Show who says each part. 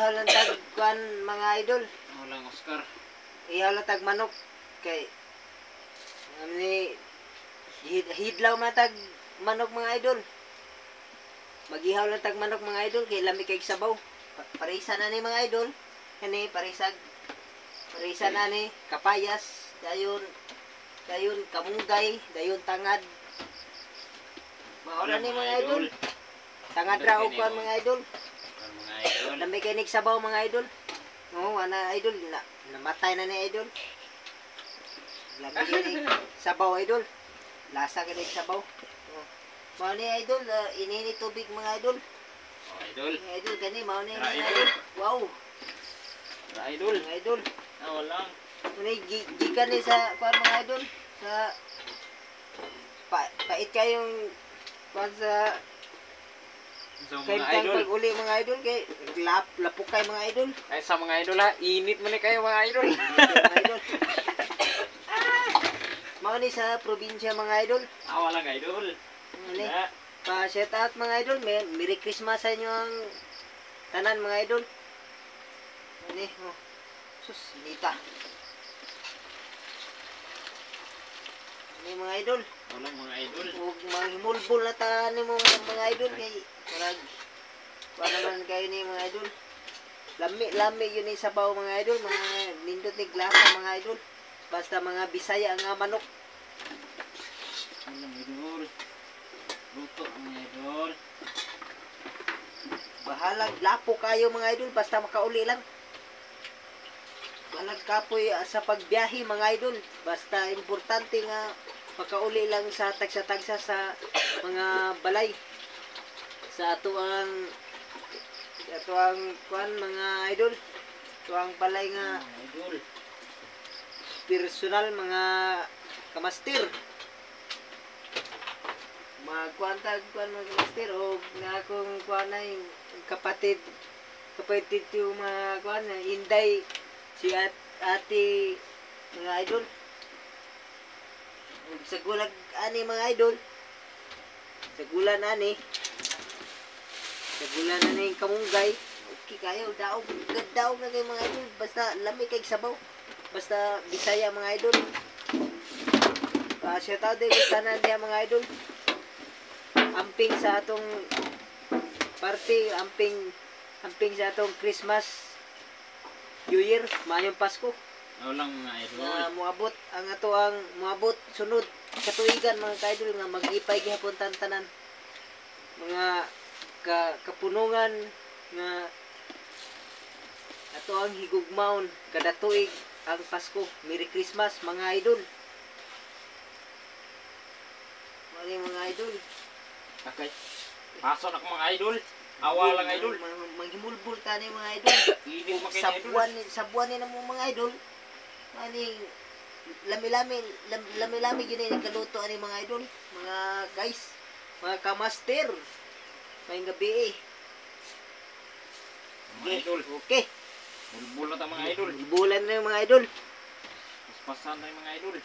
Speaker 1: ihaw lang tag kuan mga idol.
Speaker 2: Walang Oscar.
Speaker 1: Ihaw lang tag manok kay ni hidlaw matag manok mga idol. Magihaw lang tag manok mga idol kay lami kay sabaw. Parisa na ni mga idol. Kani parisa na ni kapayas, dayon kamunggay, dayon tangad. Maura ni mga idol. Tangad ra og kuan mga idol.
Speaker 2: Mga idol.
Speaker 1: Lami kay nig sabaw mga idol. Oo, ana idol namatay na ni idol. Lami kay nig sabaw idol. Lasa kay nig sabaw. Mao ni idol, inini tubig mga idol.
Speaker 2: Oh, idol.
Speaker 1: Mga idol gani mao ni
Speaker 2: Ra,
Speaker 1: mga
Speaker 2: idol.
Speaker 1: idol. Wow,
Speaker 2: Idol.
Speaker 1: mga idol.
Speaker 2: Walang.
Speaker 1: Muna gikan ni sa kuan mga idol sa pait kayong kuan sa
Speaker 2: So
Speaker 1: kay
Speaker 2: mga idol.
Speaker 1: pag uli mga idol kay lapukay mga idol.
Speaker 2: Ay sa mga idol ha, init man ni kayo mga idol.
Speaker 1: Mga idol. Mao ni sa probinsya mga idol.
Speaker 2: Walang idol.
Speaker 1: Ani
Speaker 2: Ya.
Speaker 1: pa shout out mga idol, Merry Christmas sa inyo ang tanan mga idol. Ani oh. Sus, nita. Ani mga idol.
Speaker 2: Walang mga idol.
Speaker 1: Huwag mahimulbol na ta ni mo mga idol kay marag wala naman kayo ni mga idol. Lami yun ni sabaw mga idol, mga nindot ni glasa mga idol. Basta mga Bisaya nga manok.
Speaker 2: Walang idol. Luto ang mga idol.
Speaker 1: Bahalag lapo kayo mga idol basta makauli lang. Balag kapoy sa pagbiyahe mga idol. Basta importante nga makauli lang sa tagsa-tagsa sa mga balay. Sa ato ang kuan mga idol. Ito ang balay nga
Speaker 2: Mga idol.
Speaker 1: personal mga kamastir. Kuan mga kamastir o nga akong kuan ay kapatid yung mga kuan na Inday si ate mga idol. Ug sa gulag ani mga idol. Sa gulan ani. Sa gulan ani kamunggay. Okay kayo daog na kay mga idol basta lami kay sabaw. Basta Bisaya mga idol. Shout out din sa tanan mga idol. Amping sa atong party, amping sa atong Christmas, New Year, mayong Pasko.
Speaker 2: Walang mga idol.
Speaker 1: Na muabot sunod katuigan mga ka-idol nga mag-ipay gihapon tanan mga kapunungan nga ato ang higugmaon kada tuig ang Pasko. Merry Christmas mga idol. Mga idol.
Speaker 2: Okay. Pasok ako mga idol. Awa lang idol.
Speaker 1: Manghimulbul ta ni mga idol.
Speaker 2: Init mo kayo idol.
Speaker 1: Sa buwan ni na mga idol. Ani lami-lami gini ni kaluto ani mga idol. Mga guys, mga kamaster. May gabi eh.
Speaker 2: Mga idol.
Speaker 1: Okay.
Speaker 2: Bulbul na ta mga idol.
Speaker 1: Bulan na yung mga idol.
Speaker 2: Paspasan na yung mga idol.